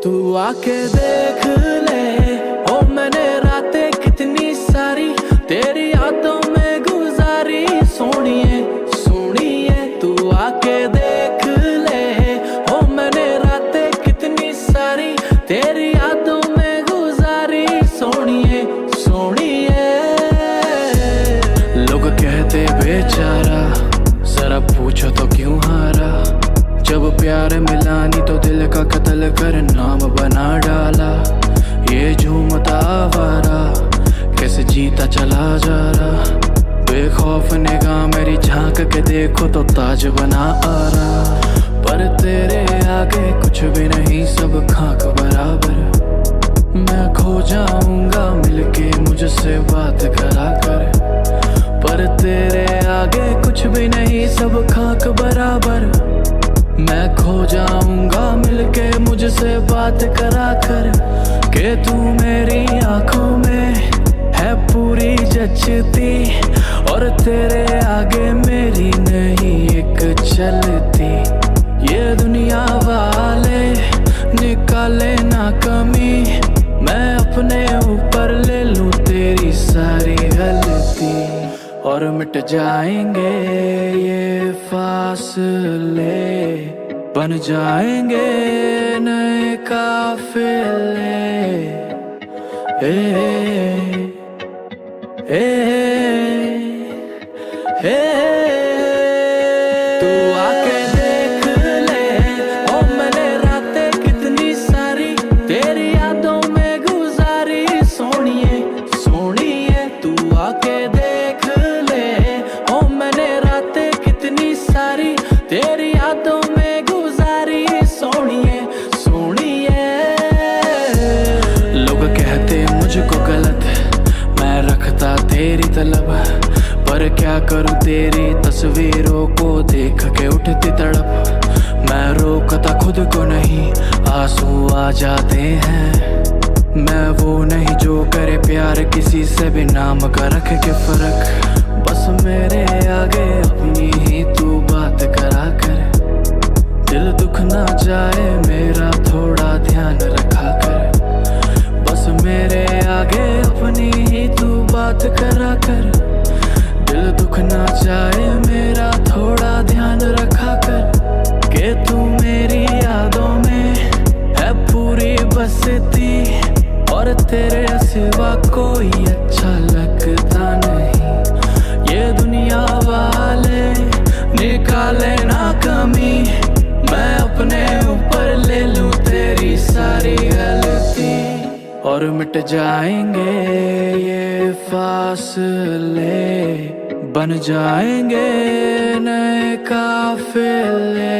तू आके देख ले, ओ मैंने रातें कितनी सारी तेरी यादों में गुजारी। सोनिए सोनिए तू आके देख ले, ओ मैंने रातें कितनी सारी तेरी यादों में गुजारी। सोनिए सोनिए लोग कहते बेचारा, जरा पूछो तो क्यों हारा। जब प्यार मिला नहीं तो दिल का कत्ल कर नाम बना डाला। ये झूमता आवारा कैसे जीता चला जा रहा। बेखौफ निगाह मेरी झांक के देखो तो ताज बना आ रहा। पर तेरे आगे कुछ भी नहीं, सब खाक बराबर। मैं खो जाऊंगा मिलके मुझसे बात करा कर। पर तेरे आगे कुछ भी नहीं, सब खाक बराबर। मैं खो जाऊंगा मिलके मुझसे बात करा कर। के तू मेरी आंखों में है पूरी जचती, और तेरे आगे मेरी नहीं एक चलती। ये दुनिया वाले निकाले ना कमी, मैं अपने ऊपर ले लूं तेरी सारी गलती। और मिट जाएंगे ये फासले, बन जाएंगे नए काफिले। तू आके देख ले, ओ मैंने रातें कितनी सारी तेरी यादों में गुजारी। सोनिए सोनिए तू आके देख ले, ओ मैंने रातें कितनी सारी तेरी यादों में गुजारी। सोनिए सोनिए लोग कहते मुझको गलत, मैं रखता तेरी तलब। पर क्या करूं तेरी तस्वीरों को देख के उठती तड़प। मैं रोकता खुद को नहीं, आंसू आ जाते हैं। मैं वो नहीं जो करे प्यार किसी से भी नाम का रख के फर्क। बस मेरे आगे अपनी ही तू बात करा कर। दिल दुख ना जाए मेरा थोड़ा ध्यान रखा कर। बस मेरे आगे अपनी ही तू बात करा कर। दिल दुख ना जाए मेरा थोड़ा ध्यान रखा कर। के तू मेरी यादों में है पूरी बसती, और तेरे सिवा कोई अच्छा लगता नहीं। ये दुनिया वाले निकाले ना कमी, मैं अपने ऊपर ले लूं तेरी सारी गलती। और मिट जाएंगे ये फासले, बन जाएंगे नए काफिले।